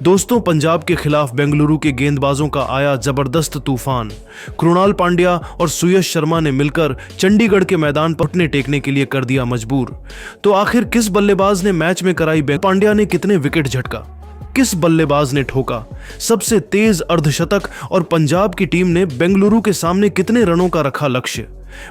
दोस्तों, पंजाब के खिलाफ बेंगलुरु के गेंदबाजों का आया जबरदस्त तूफान। कृणाल पांड्या और सुयश शर्मा ने मिलकर चंडीगढ़ के मैदान पर घुटने टेकने के लिए कर दिया मजबूर। तो आखिर किस बल्लेबाज ने मैच में कराई पांड्या ने कितने विकेट झटका, किस बल्लेबाज ने ठोका सबसे तेज अर्धशतक और पंजाब की टीम ने बेंगलुरु के सामने कितने रनों का रखा लक्ष्य।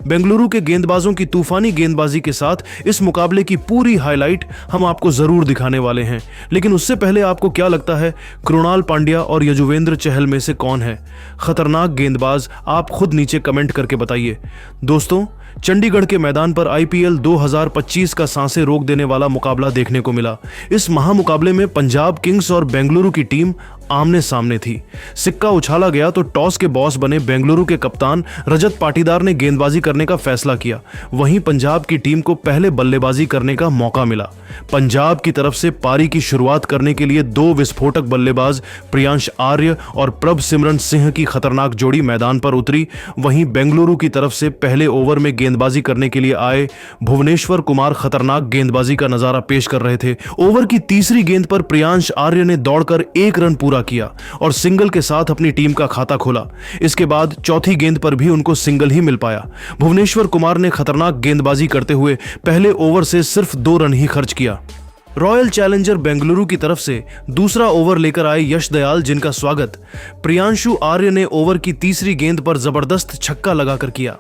बेंगलुरु के गेंदबाजों की तूफानी गेंदबाजी के साथ इस मुकाबले की पूरी हाईलाइट हम आपको जरूर दिखाने वाले हैं। लेकिन उससे पहले आपको क्या लगता है, कृणाल पांड्या और यजुवेंद्र चहल में से कौन है खतरनाक गेंदबाज? आप खुद नीचे कमेंट करके बताइए। दोस्तों, चंडीगढ़ के मैदान पर आईपीएल 2025 का सांसें रोक देने वाला मुकाबला देखने को मिला। इस महामुकाबले में पंजाब किंग्स और बेंगलुरु की टीम आमने सामने थी। सिक्का उछाला गया तो टॉस के बॉस बने बेंगलुरु के कप्तान रजत पाटीदार ने गेंदबाजी करने का फैसला किया। वहीं पंजाब की टीम को पहले बल्लेबाजी करने का मौका मिला। पंजाब की तरफ से पारी की शुरुआत करने के लिए दो विस्फोटक बल्लेबाज प्रियांश आर्य और प्रभ सिमरन सिंह की खतरनाक जोड़ी मैदान पर उतरी। वहीं बेंगलुरु की तरफ से पहले ओवर में गेंदबाजी करने के लिए आए भुवनेश्वर कुमार खतरनाक गेंदबाजी का नजारा पेश कर रहे थे। ओवर की तीसरी गेंद पर प्रियांश आर्य ने दौड़कर 1 रन पूरा किया और सिंगल के साथ अपनी टीम का खाता खोला। इसके बाद चौथी गेंद पर भी उनको सिंगल ही मिल पाया। भुवनेश्वर कुमार ने खतरनाक गेंदबाजी करते हुए पहले ओवर से सिर्फ 2 रन ही खर्च किया। रॉयल चैलेंजर बेंगलुरु की तरफ से दूसरा ओवर लेकर आए यश दयाल, जिनका स्वागत प्रियांशु आर्य ने ओवर की तीसरी गेंद पर जबरदस्त छक्का लगाकर किया।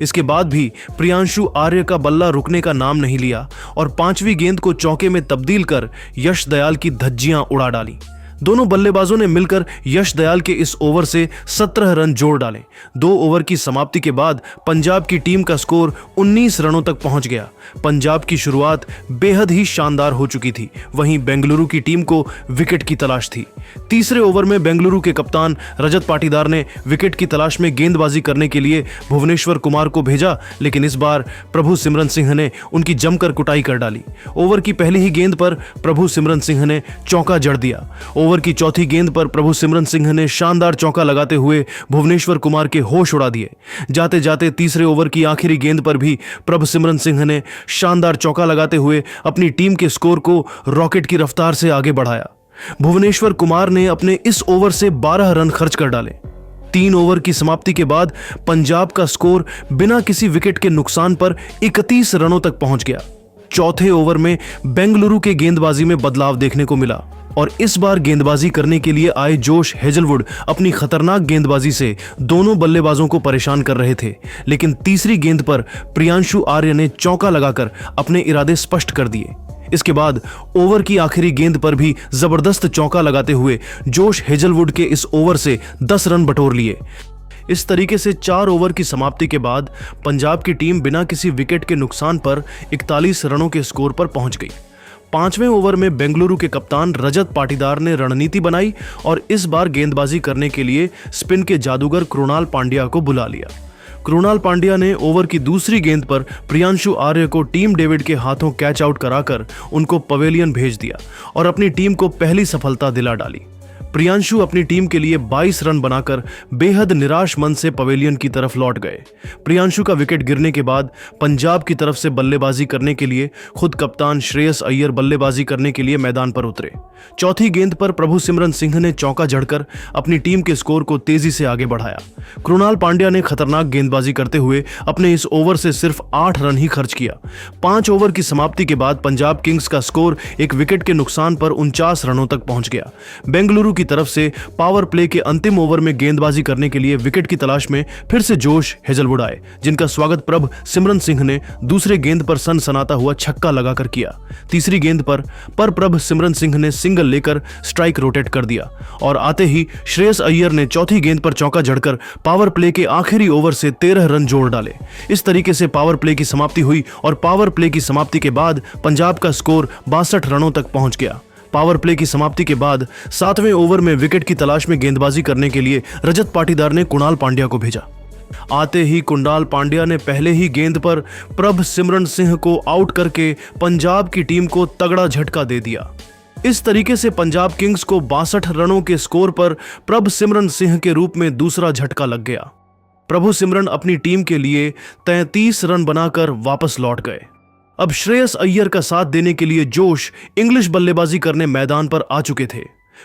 इसके बाद भी प्रियांशु आर्य का बल्ला रुकने का नाम नहीं लिया और 5वीं गेंद को चौके में तब्दील कर यश दयाल की धज्जियां उड़ा डाली। दोनों बल्लेबाजों ने मिलकर यश दयाल के इस ओवर से 17 रन जोड़ डाले। 2 ओवर की समाप्ति के बाद पंजाब की टीम का स्कोर 19 रनों तक पहुंच गया। पंजाब की शुरुआत बेहद ही शानदार हो चुकी थी। वहीं बेंगलुरु की टीम को विकेट की तलाश थी। तीसरे ओवर में बेंगलुरु के कप्तान रजत पाटीदार ने विकेट की तलाश में गेंदबाजी करने के लिए भुवनेश्वर कुमार को भेजा, लेकिन इस बार प्रभु सिमरन सिंह ने उनकी जमकर कुटाई कर डाली। ओवर की पहली ही गेंद पर प्रभु सिमरन सिंह ने चौका जड़ दिया। ओवर की चौथी गेंद पर प्रभु सिमरन सिंह ने शानदार चौका लगाते हुए भुवनेश्वर कुमार के होश उड़ा दिए। जाते जाते तीसरे ओवर की आखिरी गेंद पर भी प्रभु सिमरन सिंह ने शानदार चौका लगाते हुए अपनी टीम के स्कोर को रॉकेट की रफ्तार से आगे बढ़ाया। भुवनेश्वर कुमार ने अपने इस ओवर से 12 रन खर्च कर डाले। 3 ओवर की समाप्ति के बाद पंजाब का स्कोर बिना किसी विकेट के नुकसान पर 31 रनों तक पहुंच गया। चौथे ओवर में बेंगलुरु के गेंदबाजी में बदलाव देखने को मिला और इस बार गेंदबाजी करने के लिए आए जोश हेजलवुड अपनी खतरनाक गेंदबाजी से दोनों बल्लेबाजों को परेशान कर रहे थे। लेकिन तीसरी गेंद पर प्रियांशु आर्य ने चौका लगाकर अपने इरादे स्पष्ट कर दिए। इसके बाद ओवर की आखिरी गेंद पर भी जबरदस्त चौका लगाते हुए जोश हेजलवुड के इस ओवर से 10 रन बटोर लिए। इस तरीके से 4 ओवर की समाप्ति के बाद पंजाब की टीम बिना किसी विकेट के नुकसान पर 41 रनों के स्कोर पर पहुंच गई। 5वें ओवर में बेंगलुरु के कप्तान रजत पाटीदार ने रणनीति बनाई और इस बार गेंदबाजी करने के लिए स्पिन के जादूगर कृणाल पांड्या को बुला लिया। कृणाल पांड्या ने ओवर की दूसरी गेंद पर प्रियांशु आर्य को टीम डेविड के हाथों कैच आउट कराकर उनको पवेलियन भेज दिया और अपनी टीम को पहली सफलता दिला डाली। प्रियांशु अपनी टीम के लिए 22 रन बनाकर बेहद निराश मन से पवेलियन की तरफ लौट गए। प्रियांशु का विकेट गिरने के बाद पंजाब की तरफ से बल्लेबाजी करने के लिए खुद कप्तान श्रेयस अय्यर बल्लेबाजी करने के लिए मैदान पर उतरे। चौथी गेंद पर प्रभु सिमरन सिंह ने चौका जड़कर अपनी टीम के स्कोर को तेजी से आगे बढ़ाया। कृणाल पांड्या ने खतरनाक गेंदबाजी करते हुए अपने इस ओवर से सिर्फ 8 रन ही खर्च किया। 5 ओवर की समाप्ति के बाद पंजाब किंग्स का स्कोर एक विकेट के नुकसान पर 49 रनों तक पहुंच गया। बेंगलुरु की तरफ से पावर प्ले के अंतिम ओवर में गेंदबाजी करने के लिए विकेट की तलाश में फिर से जोश हेजलवुड आए, जिनका स्वागत प्रभ सिमरन सिंह ने दूसरे गेंद पर सनसनाता हुआ छक्का लगाकर किया। तीसरी गेंद पर प्रभ सिमरन सिंह ने सिंगल लेकर स्ट्राइक रोटेट कर दिया और आते ही श्रेयस अय्यर ने चौथी गेंद पर चौका जड़कर पावर प्ले के आखिरी ओवर से 13 रन जोड़ डाले। इस तरीके से पावर प्ले की समाप्ति हुई और पावर प्ले की समाप्ति के बाद पंजाब का स्कोर 62 रनों तक पहुंच गया। पावर प्ले की समाप्ति के बाद 7वें ओवर में विकेट की तलाश में गेंदबाजी करने के लिए रजत पाटीदार ने कृणाल पांड्या को भेजा। आते ही कृणाल पांड्या ने पहले ही गेंद पर प्रभ सिमरन सिंह को आउट करके पंजाब की टीम को तगड़ा झटका दे दिया। इस तरीके से पंजाब किंग्स को 62 रनों के स्कोर पर प्रभ सिमरन सिंह के रूप में दूसरा झटका लग गया। प्रभु सिमरन अपनी टीम के लिए 33 रन बनाकर वापस लौट गए। अब श्रेयस अय्यर का साथ देने के लिए जोश इंग्लिश बल्लेबाजी करने मैदान पर आ चुके थे।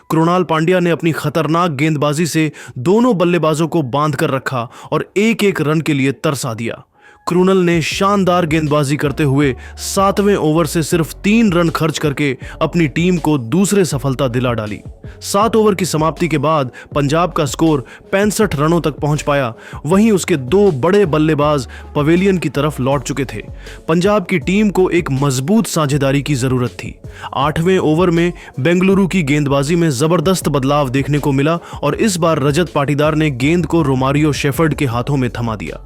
कृणाल पांड्या ने अपनी खतरनाक गेंदबाजी से दोनों बल्लेबाजों को बांध कर रखा और एक एक रन के लिए तरसा दिया। क्रूनल ने शानदार गेंदबाजी करते हुए 7वें ओवर से सिर्फ 3 रन खर्च करके अपनी टीम को दूसरे सफलता दिला डाली। 7 ओवर की समाप्ति के बाद पंजाब का स्कोर 65 रनों तक पहुंच पाया। वहीं उसके 2 बड़े बल्लेबाज पवेलियन की तरफ लौट चुके थे। पंजाब की टीम को एक मजबूत साझेदारी की जरूरत थी। 8वें ओवर में बेंगलुरु की गेंदबाजी में जबरदस्त बदलाव देखने को मिला और इस बार रजत पाटीदार ने गेंद को रोमारियो शेफर्ड के हाथों में थमा दिया।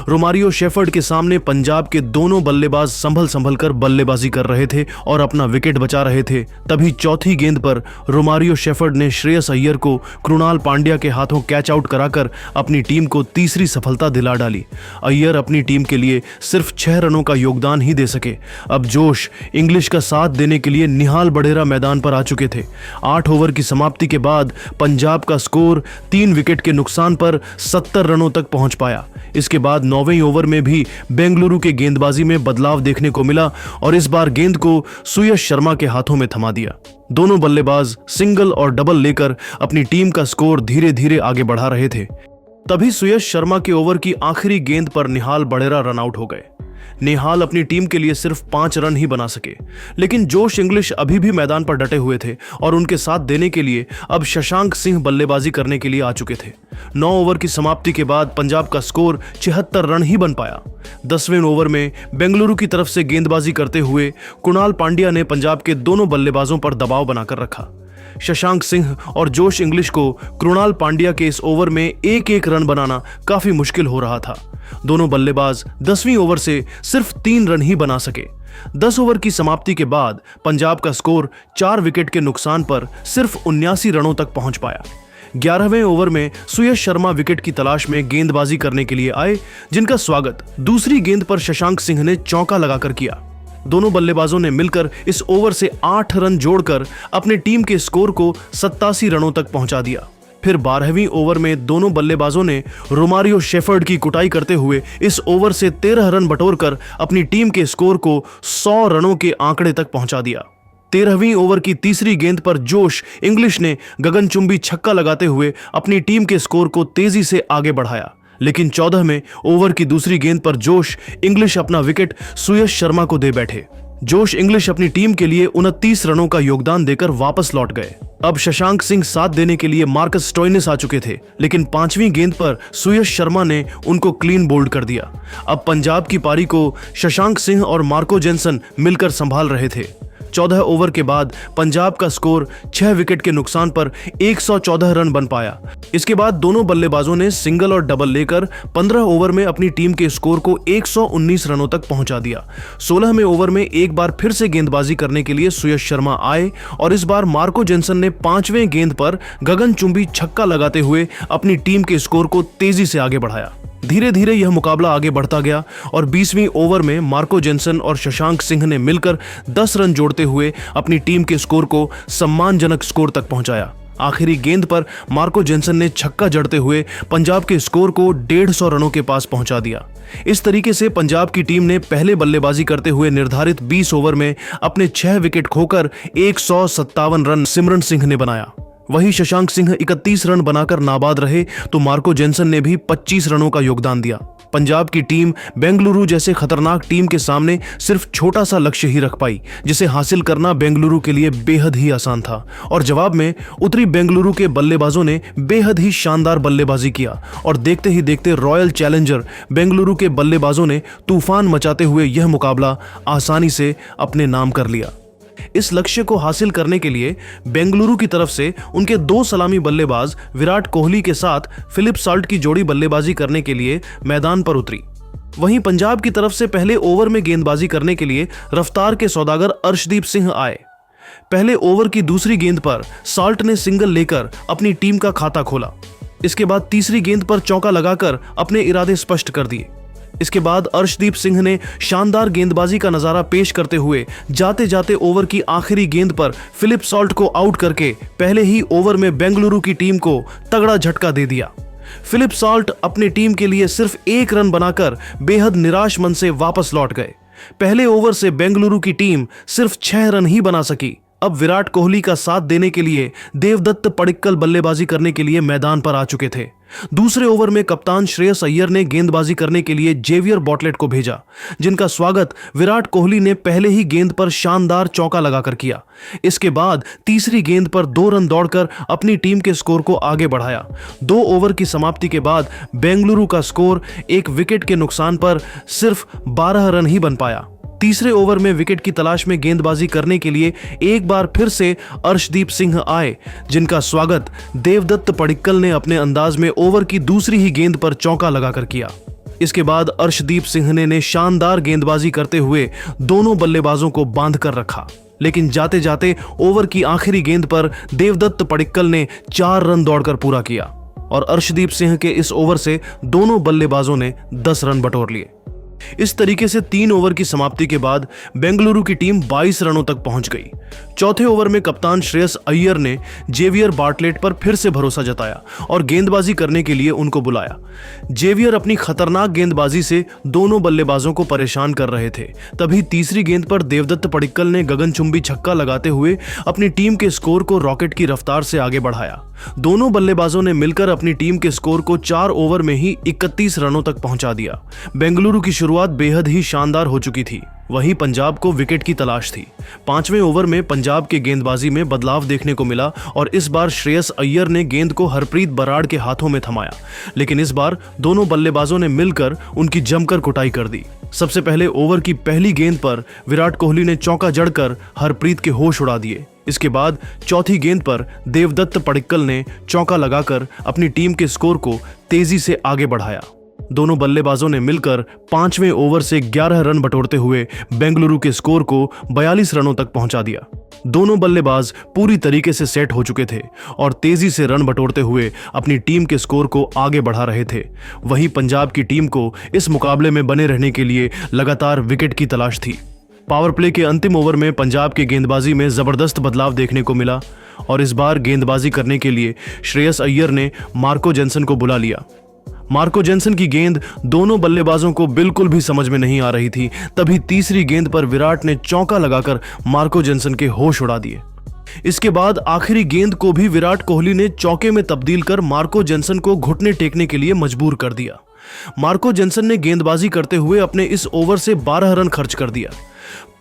रोमारियो शेफर्ड के सामने पंजाब के दोनों बल्लेबाज संभल कर बल्लेबाजी कर रहे थे और अपना विकेट बचा रहे थे। तभी चौथी गेंद पर रोमारियो शेफर्ड ने श्रेयस अय्यर को कृणाल पांड्या के हाथों कैच आउट कराकर अपनी टीम को तीसरी सफलता दिला डाली। अय्यर अपनी टीम के लिए सिर्फ 6 रनों का योगदान ही दे सके। अब जोश इंग्लिश का साथ देने के लिए निहाल बढेरा मैदान पर आ चुके थे। 8 ओवर की समाप्ति के बाद पंजाब का स्कोर 3 विकेट के नुकसान पर 70 रनों तक पहुंच पाया। इसके बाद 9वें ओवर में भी बेंगलुरु के गेंदबाजी में बदलाव देखने को मिला और इस बार गेंद को सुयश शर्मा के हाथों में थमा दिया। दोनों बल्लेबाज सिंगल और डबल लेकर अपनी टीम का स्कोर धीरे धीरे आगे बढ़ा रहे थे। तभी सुयश शर्मा के ओवर की आखिरी गेंद पर निहाल बढेरा रन आउट हो गए। निहाल अपनी टीम के लिए सिर्फ 5 रन ही बना सके, लेकिन जोश इंग्लिश अभी भी मैदान पर डटे हुए थे और उनके साथ देने के लिए अब शशांक सिंह बल्लेबाजी करने के लिए आ चुके थे। 9 ओवर की समाप्ति के बाद पंजाब का स्कोर 76 रन ही बन पाया। 10वें ओवर में बेंगलुरु की तरफ से गेंदबाजी करते हुए कृणाल पांड्या ने पंजाब के दोनों बल्लेबाजों पर दबाव बनाकर रखा। शशांक सिंह और जोश इंग्लिश को कृणाल पांड्या के इस ओवर में एक एक रन बनाना काफी मुश्किल हो रहा था। दोनों बल्लेबाज 10वीं ओवर से सिर्फ 3 रन ही बना सके। 10 ओवर की समाप्ति के बाद पंजाब का स्कोर 4 विकेट के नुकसान पर सिर्फ 79 रनों तक पहुंच पाया। 11वें ओवर में सुयश शर्मा विकेट की तलाश में गेंदबाजी करने के लिए आए, जिनका स्वागत दूसरी गेंद पर शशांक सिंह ने चौका लगाकर किया। दोनों बल्लेबाजों ने मिलकर इस ओवर से 8 रन जोड़कर अपने टीम के स्कोर को 87 रनों तक पहुंचा दिया। फिर 12वीं ओवर में दोनों बल्लेबाजों ने रोमारियो शेफर्ड की कुटाई करते हुए इस ओवर से 13 रन बटोरकर अपनी टीम के स्कोर को 100 रनों के आंकड़े तक पहुंचा दिया। 13वीं ओवर की तीसरी गेंद पर जोश इंग्लिश ने गगनचुंबी छक्का लगाते हुए अपनी टीम के स्कोर को तेजी से आगे बढ़ाया, लेकिन 14वें ओवर की दूसरी गेंद पर जोश इंग्लिश अपना विकेट सुयश शर्मा को दे बैठे। जोश इंग्लिश अपनी टीम के लिए 29 रनों का योगदान देकर वापस लौट गए। अब शशांक सिंह साथ देने के लिए मार्कस स्टोइनिस आ चुके थे, लेकिन 5वीं गेंद पर सुयश शर्मा ने उनको क्लीन बोल्ड कर दिया। अब पंजाब की पारी को शशांक सिंह और मार्को जेनसन मिलकर संभाल रहे थे। 14 ओवर के बाद पंजाब का स्कोर 6 विकेट के नुकसान पर 114 रन बन पाया। इसके बाद दोनों बल्लेबाजों ने सिंगल और डबल लेकर 15 ओवर में अपनी टीम के स्कोर को 119 रनों तक पहुंचा दिया। 16वें ओवर में एक बार फिर से गेंदबाजी करने के लिए सुयश शर्मा आए और इस बार मार्को जेनसन ने 5वें गेंद पर गगनचुंबी छक्का लगाते हुए अपनी टीम के स्कोर को तेजी से आगे बढ़ाया। धीरे धीरे यह मुकाबला आगे बढ़ता गया और 20वीं ओवर में मार्को जेनसन और शशांक सिंह ने मिलकर 10 रन जोड़ते हुए अपनी टीम के स्कोर को सम्मानजनक स्कोर तक पहुंचाया। आखिरी गेंद पर मार्को जेनसन ने छक्का जड़ते हुए पंजाब के स्कोर को 150 रनों के पास पहुंचा दिया। इस तरीके से पंजाब की टीम ने पहले बल्लेबाजी करते हुए निर्धारित 20 ओवर में अपने 6 विकेट खोकर 157 रन सिमरन सिंह ने बनाया। वहीं शशांक सिंह 31 रन बनाकर नाबाद रहे तो मार्को जेनसन ने भी 25 रनों का योगदान दिया। पंजाब की टीम बेंगलुरु जैसे खतरनाक टीम के सामने सिर्फ छोटा सा लक्ष्य ही रख पाई, जिसे हासिल करना बेंगलुरु के लिए बेहद ही आसान था और जवाब में उतरी बेंगलुरु के बल्लेबाजों ने बेहद ही शानदार बल्लेबाजी किया और देखते ही देखते रॉयल चैलेंजर बेंगलुरु के बल्लेबाजों ने तूफान मचाते हुए यह मुकाबला आसानी से अपने नाम कर लिया। इस लक्ष्य को हासिल करने के लिए बेंगलुरु की तरफ से उनके 2 सलामी बल्लेबाज विराट कोहली के साथ फिलिप सॉल्ट की जोड़ी बल्लेबाजी करने के लिए मैदान पर उतरी। वहीं पंजाब की तरफ से पहले ओवर में गेंदबाजी करने के लिए रफ्तार के सौदागर अर्शदीप सिंह आए। पहले ओवर की दूसरी गेंद पर सॉल्ट ने सिंगल लेकर अपनी टीम का खाता खोला। इसके बाद तीसरी गेंद पर चौका लगाकर अपने इरादे स्पष्ट कर दिए। इसके बाद अर्शदीप सिंह ने शानदार गेंदबाजी का नजारा पेश करते हुए जाते जाते ओवर की आखिरी गेंद पर फिलिप सॉल्ट को आउट करके पहले ही ओवर में बेंगलुरु की टीम को तगड़ा झटका दे दिया। फिलिप सॉल्ट अपनी टीम के लिए सिर्फ 1 रन बनाकर बेहद निराश मन से वापस लौट गए। पहले ओवर से बेंगलुरु की टीम सिर्फ 6 रन ही बना सकी, अब विराट कोहली का साथ देने के लिए देवदत्त पडिक्कल बल्लेबाजी करने के लिए मैदान पर आ चुके थे। दूसरे ओवर में कप्तान श्रेयस अय्यर ने गेंदबाजी करने के लिए जेवियर बॉटलेट को भेजा, जिनका स्वागत विराट कोहली ने पहले ही गेंद पर शानदार चौका लगाकर किया। इसके बाद तीसरी गेंद पर 2 रन दौड़कर अपनी टीम के स्कोर को आगे बढ़ाया। 2 ओवर की समाप्ति के बाद बेंगलुरु का स्कोर एक विकेट के नुकसान पर सिर्फ 12 रन ही बन पाया। तीसरे ओवर में विकेट की तलाश में गेंदबाजी करने के लिए एक बार फिर से अर्शदीप सिंह आए, जिनका स्वागत देवदत्त पडिक्कल ने अपने अंदाज में ओवर की दूसरी ही गेंद पर चौका लगाकर किया। इसके बाद अर्शदीप सिंह ने शानदार गेंदबाजी करते हुए दोनों बल्लेबाजों को बांध कर रखा, लेकिन जाते जाते ओवर की आखिरी गेंद पर देवदत्त पडिक्कल ने 4 रन दौड़कर पूरा किया और अर्शदीप सिंह के इस ओवर से दोनों बल्लेबाजों ने 10 रन बटोर लिए। इस तरीके से 3 ओवर की समाप्ति के बाद बेंगलुरु की टीम 22 रनों तक पहुंच गई। चौथे ओवर में कप्तान श्रेयस अय्यर ने जेवियर बार्टलेट पर फिर से भरोसा जताया और गेंदबाजी करने के लिए उनको बुलाया। जेवियर अपनी खतरनाक गेंदबाजी से दोनों बल्लेबाजों को परेशान कर रहे थे। तभी तीसरी गेंद पर देवदत्त पडिक्कल ने गगनचुंबी छक्का लगाते हुए अपनी टीम के स्कोर को रॉकेट की रफ्तार से आगे बढ़ाया। दोनों बल्लेबाजों ने मिलकर अपनी टीम के स्कोर को 4 ओवर में ही 31 रनों तक पहुंचा दिया। बेंगलुरु की शुरुआत बेहद ही शानदार हो चुकी थी। वहीं पंजाब को विकेट की तलाश थी। 5वें ओवर में पंजाब के गेंदबाजी में बदलाव देखने को मिला और इस बार श्रेयस अय्यर ने गेंद को हरप्रीत बराड़ के हाथों में थमाया, लेकिन इस बार दोनों बल्लेबाजों ने मिलकर उनकी जमकर कुटाई कर दी। सबसे पहले ओवर की पहली गेंद पर विराट कोहली ने चौका जड़कर हरप्रीत के होश उड़ा दिए। इसके बाद चौथी गेंद पर देवदत्त पडिक्कल ने चौका लगाकर अपनी टीम के स्कोर को तेजी से आगे बढ़ाया। दोनों बल्लेबाजों ने मिलकर 5वें ओवर से 11 रन बटोरते हुए बेंगलुरु के स्कोर को 42 रनों तक पहुंचा दिया। दोनों बल्लेबाज पूरी तरीके से सेट हो चुके थे और तेजी से रन बटोरते हुए अपनी टीम के स्कोर को आगे बढ़ा रहे थे। वहीं पंजाब की टीम को इस मुकाबले में बने रहने के लिए लगातार विकेट की तलाश थी। पावर प्ले के अंतिम ओवर में पंजाब की गेंदबाजी में जबरदस्त बदलाव देखने को मिला और इस बार गेंदबाजी करने के लिए श्रेयस अय्यर ने मार्को जेनसन को बुला लिया। मार्को जेनसन की गेंद दोनों बल्लेबाजों को बिल्कुल भी समझ में नहीं आ रही थी। तभी तीसरी गेंद पर विराट ने चौका लगाकर मार्को जेनसन के होश उड़ा दिए। इसके बाद आखिरी गेंद को भी विराट कोहली ने चौके में तब्दील कर मार्को जेनसन को घुटने टेकने के लिए मजबूर कर दिया। मार्को जेनसन ने गेंदबाजी करते हुए अपने इस ओवर से 12 रन खर्च कर दिया।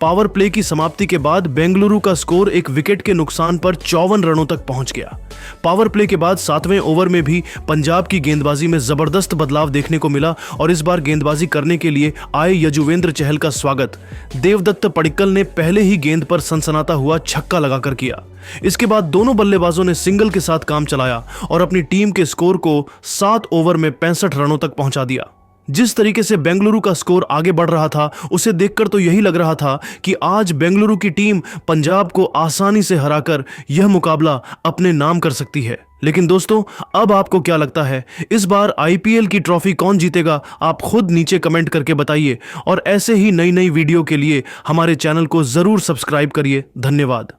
पावर प्ले की समाप्ति के बाद बेंगलुरु का स्कोर एक विकेट के नुकसान पर 54 रनों तक पहुंच गया। पावर प्ले के बाद 7वें ओवर में भी पंजाब की गेंदबाजी में जबरदस्त बदलाव देखने को मिला और इस बार गेंदबाजी करने के लिए आए यजुवेंद्र चहल का स्वागत देवदत्त पडिक्कल ने पहले ही गेंद पर सनसनाता हुआ छक्का लगाकर किया। इसके बाद दोनों बल्लेबाजों ने सिंगल के साथ काम चलाया और अपनी टीम के स्कोर को 7 ओवर में 65 रनों तक पहुंचा दिया। जिस तरीके से बेंगलुरु का स्कोर आगे बढ़ रहा था, उसे देखकर तो यही लग रहा था कि आज बेंगलुरु की टीम पंजाब को आसानी से हराकर यह मुकाबला अपने नाम कर सकती है। लेकिन दोस्तों, अब आपको क्या लगता है, इस बार आईपीएल की ट्रॉफी कौन जीतेगा? आप खुद नीचे कमेंट करके बताइए और ऐसे ही नई नई वीडियो के लिए हमारे चैनल को जरूर सब्सक्राइब करिए। धन्यवाद।